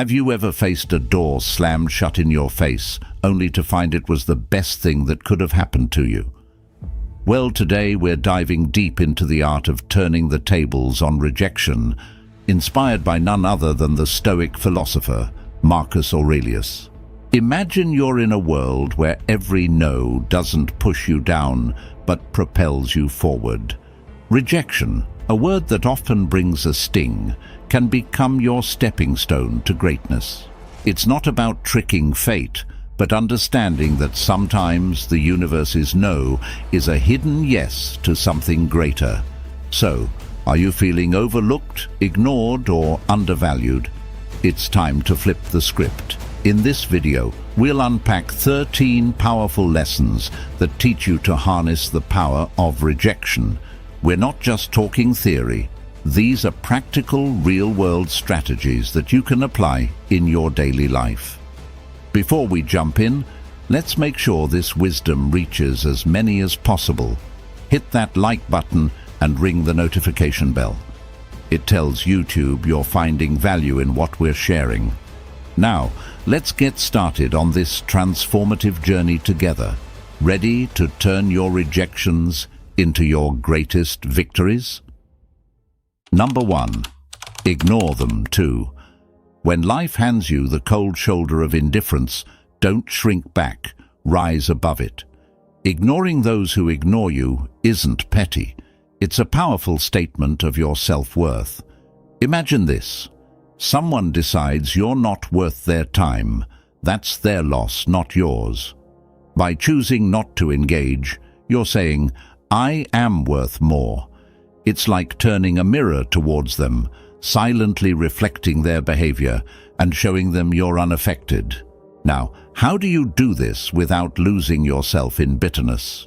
Have you ever faced a door slammed shut in your face, only to find it was the best thing that could have happened to you? Well, today we're diving deep into the art of turning the tables on rejection, inspired by none other than the Stoic philosopher, Marcus Aurelius. Imagine you're in a world where every no doesn't push you down, but propels you forward. Rejection, a word that often brings a sting, can become your stepping stone to greatness. It's not about tricking fate, but understanding that sometimes the universe's no is a hidden yes to something greater. So, are you feeling overlooked, ignored, or undervalued? It's time to flip the script. In this video, we'll unpack 13 powerful lessons that teach you to harness the power of rejection. We're not just talking theory. These are practical, real-world strategies that you can apply in your daily life. Before we jump in, let's make sure this wisdom reaches as many as possible. Hit that like button and ring the notification bell. It tells YouTube you're finding value in what we're sharing. Now, let's get started on this transformative journey together. Ready to turn your rejections into your greatest victories? Number 1. Ignore them too. When life hands you the cold shoulder of indifference, don't shrink back, rise above it. Ignoring those who ignore you isn't petty. It's a powerful statement of your self-worth. Imagine this. Someone decides you're not worth their time. That's their loss, not yours. By choosing not to engage, you're saying, I am worth more. It's like turning a mirror towards them, silently reflecting their behavior and showing them you're unaffected. Now, how do you do this without losing yourself in bitterness?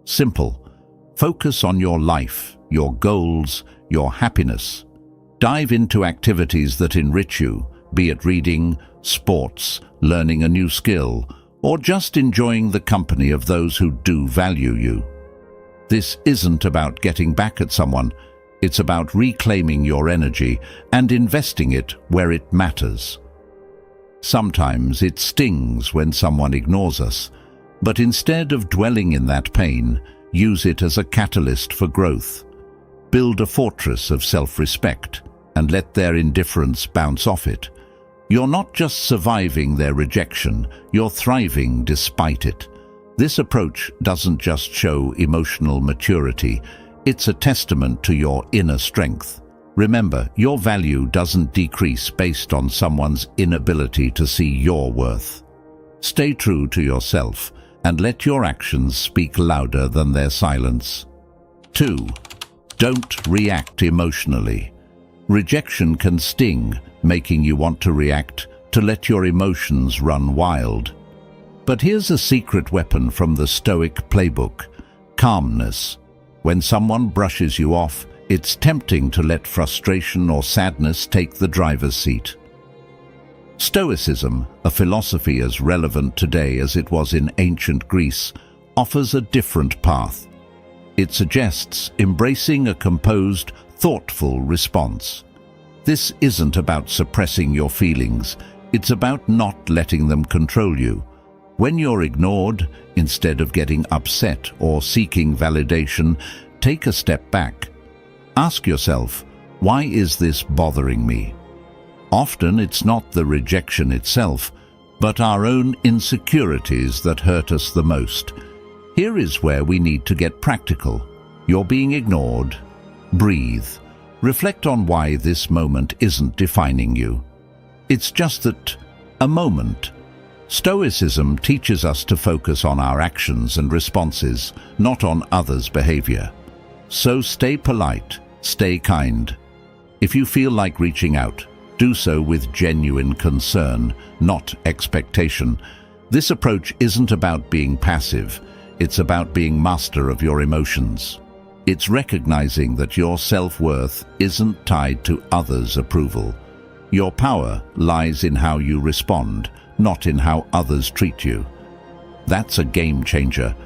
Simple. Focus on your life, your goals, your happiness. Dive into activities that enrich you, be it reading, sports, learning a new skill, or just enjoying the company of those who do value you. This isn't about getting back at someone. It's about reclaiming your energy and investing it where it matters. Sometimes it stings when someone ignores us, but instead of dwelling in that pain, use it as a catalyst for growth. Build a fortress of self-respect and let their indifference bounce off it. You're not just surviving their rejection, you're thriving despite it. This approach doesn't just show emotional maturity, it's a testament to your inner strength. Remember, your value doesn't decrease based on someone's inability to see your worth. Stay true to yourself and let your actions speak louder than their silence. 2. Don't react emotionally. Rejection can sting, making you want to react, to let your emotions run wild. But here's a secret weapon from the Stoic playbook: calmness. When someone brushes you off, it's tempting to let frustration or sadness take the driver's seat. Stoicism, a philosophy as relevant today as it was in ancient Greece, offers a different path. It suggests embracing a composed, thoughtful response. This isn't about suppressing your feelings, it's about not letting them control you. When you're ignored, instead of getting upset or seeking validation, take a step back. Ask yourself, why is this bothering me? Often it's not the rejection itself, but our own insecurities that hurt us the most. Here is where we need to get practical. You're being ignored. Breathe. Reflect on why this moment isn't defining you. It's just that, a moment. Stoicism teaches us to focus on our actions and responses, not on others' behavior. So stay polite, stay kind. If you feel like reaching out, do so with genuine concern, not expectation. This approach isn't about being passive, it's about being master of your emotions. It's recognizing that your self-worth isn't tied to others' approval. Your power lies in how you respond, not in how others treat you. That's a game changer.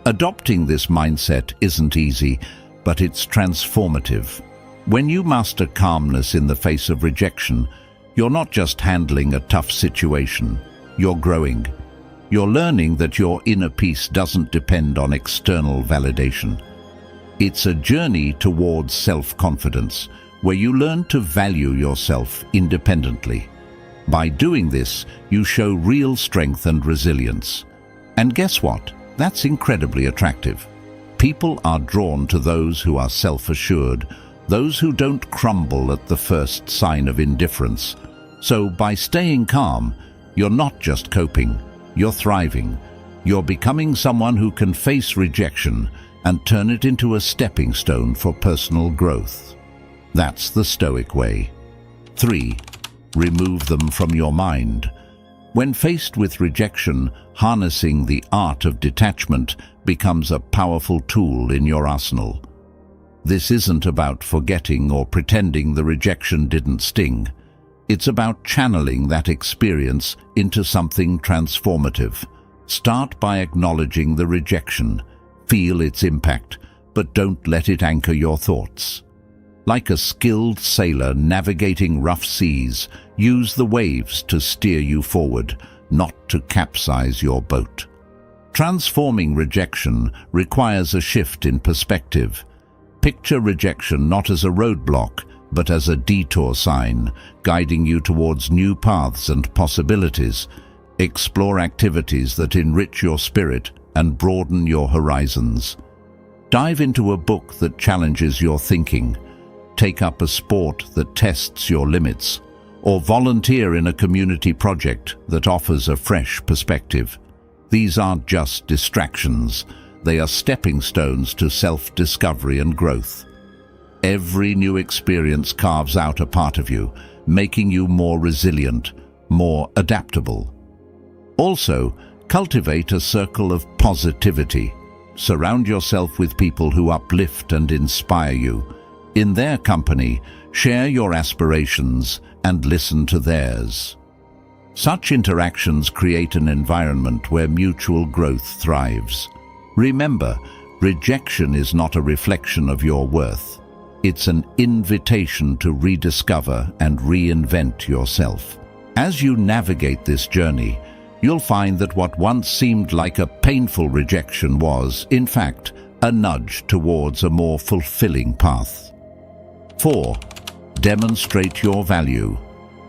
Adopting this mindset isn't easy, but it's transformative. When you master calmness in the face of rejection, You're not just handling a tough situation, you're growing. You're learning that your inner peace doesn't depend on external validation. It's a journey towards self-confidence, where you learn to value yourself independently. By doing this, you show real strength and resilience. And guess what? That's incredibly attractive. People are drawn to those who are self-assured, those who don't crumble at the first sign of indifference. So by staying calm, you're not just coping, you're thriving. You're becoming someone who can face rejection and turn it into a stepping stone for personal growth. That's the Stoic way. 3. Remove them from your mind. When faced with rejection, harnessing the art of detachment becomes a powerful tool in your arsenal. This isn't about forgetting or pretending the rejection didn't sting. It's about channeling that experience into something transformative. Start by acknowledging the rejection. Feel its impact, but don't let it anchor your thoughts. Like a skilled sailor navigating rough seas, use the waves to steer you forward, not to capsize your boat. Transforming rejection requires a shift in perspective. Picture rejection not as a roadblock, but as a detour sign, guiding you towards new paths and possibilities. Explore activities that enrich your spirit and broaden your horizons. Dive into a book that challenges your thinking. Take up a sport that tests your limits, or volunteer in a community project that offers a fresh perspective. These aren't just distractions. They are stepping stones to self-discovery and growth. Every new experience carves out a part of you, making you more resilient, more adaptable. Also, cultivate a circle of positivity. Surround yourself with people who uplift and inspire you. In their company, share your aspirations and listen to theirs. Such interactions create an environment where mutual growth thrives. Remember, rejection is not a reflection of your worth. It's an invitation to rediscover and reinvent yourself. As you navigate this journey, you'll find that what once seemed like a painful rejection was, in fact, a nudge towards a more fulfilling path. 4. Demonstrate your value.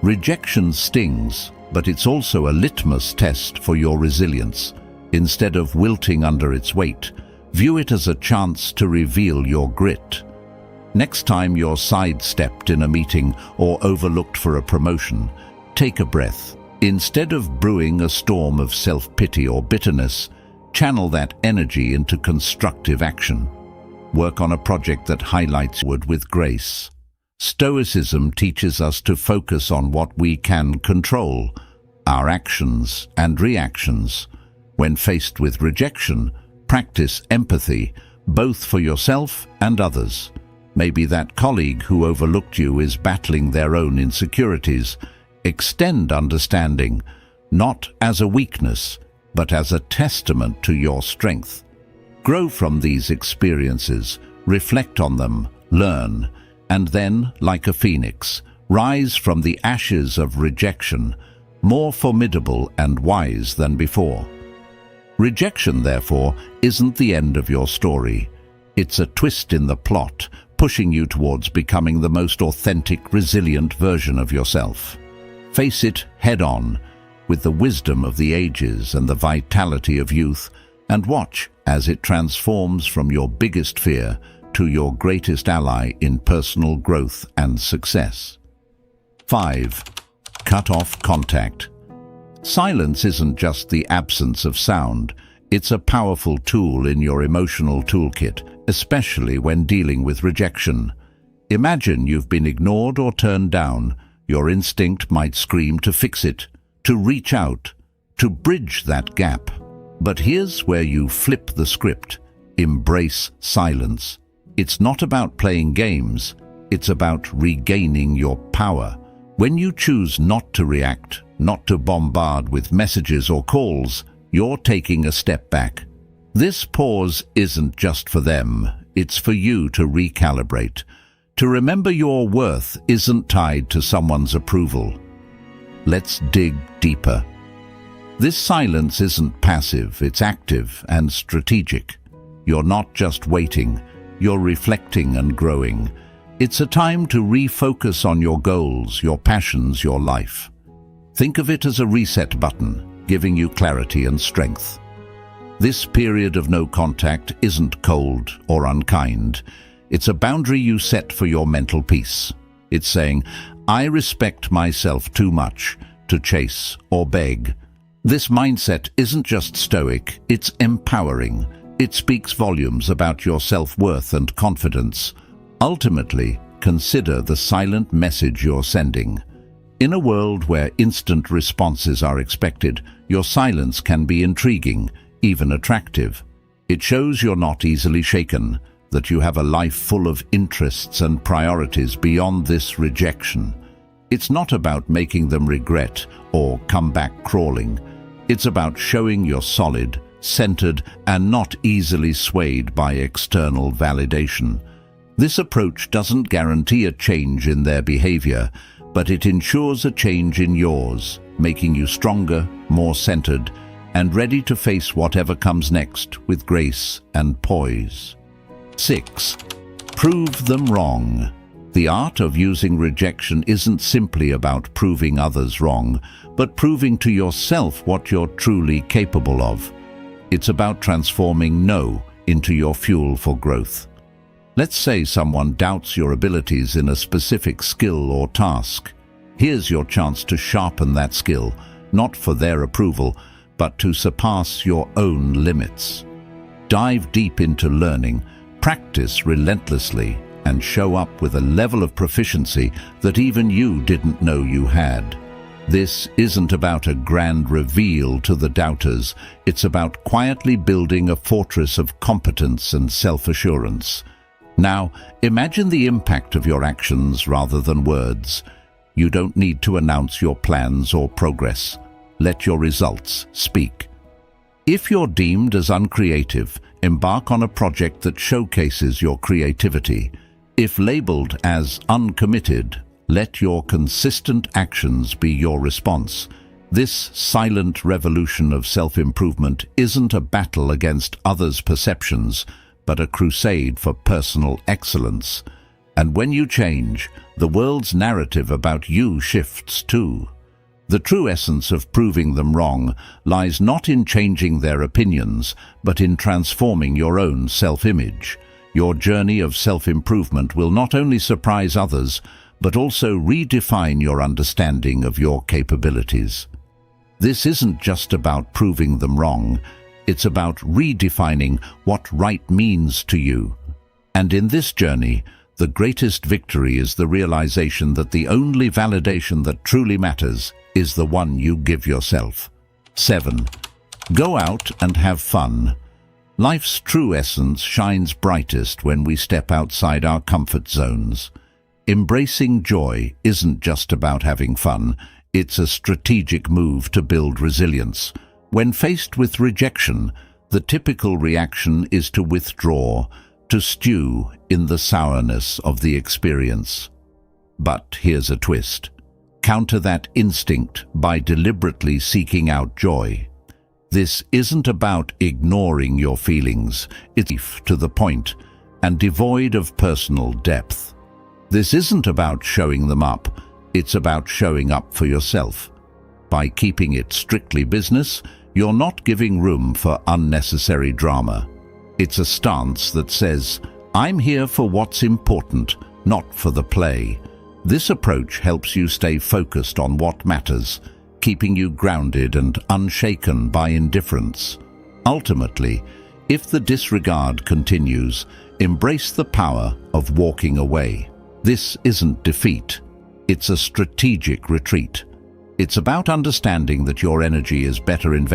Rejection stings, but it's also a litmus test for your resilience. Instead of wilting under its weight, view it as a chance to reveal your grit. Next time you're sidestepped in a meeting or overlooked for a promotion, take a breath. Instead of brewing a storm of self-pity or bitterness, channel that energy into constructive action. Work on a project that highlights wood with grace. Stoicism teaches us to focus on what we can control, our actions and reactions. When faced with rejection, practice empathy, both for yourself and others. Maybe that colleague who overlooked you is battling their own insecurities. Extend understanding, not as a weakness, but as a testament to your strength. Grow from these experiences, reflect on them, learn, and then, like a phoenix, rise from the ashes of rejection, more formidable and wise than before. Rejection, therefore, isn't the end of your story. It's a twist in the plot, pushing you towards becoming the most authentic, resilient version of yourself. Face it head-on, with the wisdom of the ages and the vitality of youth, and watch as it transforms from your biggest fear to your greatest ally in personal growth and success. 5. Cut off contact. Silence isn't just the absence of sound. It's a powerful tool in your emotional toolkit, especially when dealing with rejection. Imagine you've been ignored or turned down. Your instinct might scream to fix it, to reach out, to bridge that gap. But here's where you flip the script. Embrace silence. It's not about playing games. It's about regaining your power. When you choose not to react, not to bombard with messages or calls, you're taking a step back. This pause isn't just for them. It's for you to recalibrate. To remember your worth isn't tied to someone's approval. Let's dig deeper. This silence isn't passive, it's active and strategic. You're not just waiting, you're reflecting and growing. It's a time to refocus on your goals, your passions, your life. Think of it as a reset button, giving you clarity and strength. This period of no contact isn't cold or unkind. It's a boundary you set for your mental peace. It's saying, I respect myself too much to chase or beg. This mindset isn't just stoic, it's empowering. It speaks volumes about your self-worth and confidence. Ultimately, consider the silent message you're sending. In a world where instant responses are expected, your silence can be intriguing, even attractive. It shows you're not easily shaken, that you have a life full of interests and priorities beyond this rejection. It's not about making them regret or come back crawling. It's about showing you're solid, centered, and not easily swayed by external validation. This approach doesn't guarantee a change in their behavior, but it ensures a change in yours, making you stronger, more centered, and ready to face whatever comes next with grace and poise. 6. Prove them wrong. The art of using rejection isn't simply about proving others wrong, but proving to yourself what you're truly capable of. It's about transforming no into your fuel for growth. Let's say someone doubts your abilities in a specific skill or task. Here's your chance to sharpen that skill, not for their approval, but to surpass your own limits. Dive deep into learning, practice relentlessly, and show up with a level of proficiency that even you didn't know you had. This isn't about a grand reveal to the doubters, it's about quietly building a fortress of competence and self-assurance. Now, imagine the impact of your actions rather than words. You don't need to announce your plans or progress. Let your results speak. If you're deemed as uncreative, embark on a project that showcases your creativity. If labeled as uncommitted, let your consistent actions be your response. This silent revolution of self-improvement isn't a battle against others' perceptions, but a crusade for personal excellence. And when you change, the world's narrative about you shifts too. The true essence of proving them wrong lies not in changing their opinions, but in transforming your own self-image. Your journey of self-improvement will not only surprise others, but also redefine your understanding of your capabilities. This isn't just about proving them wrong, it's about redefining what right means to you. And in this journey, the greatest victory is the realization that the only validation that truly matters is the one you give yourself. 7. Go out and have fun. Life's true essence shines brightest when we step outside our comfort zones. Embracing joy isn't just about having fun, it's a strategic move to build resilience. When faced with rejection, the typical reaction is to withdraw, to stew in the sourness of the experience. But here's a twist. Counter that instinct by deliberately seeking out joy. This isn't about ignoring your feelings, it's brief to the point and devoid of personal depth. This isn't about showing them up, it's about showing up for yourself. By keeping it strictly business, you're not giving room for unnecessary drama. It's a stance that says, I'm here for what's important, not for the play. This approach helps you stay focused on what matters, keeping you grounded and unshaken by indifference. Ultimately, if the disregard continues, embrace the power of walking away. This isn't defeat, it's a strategic retreat. It's about understanding that your energy is better invested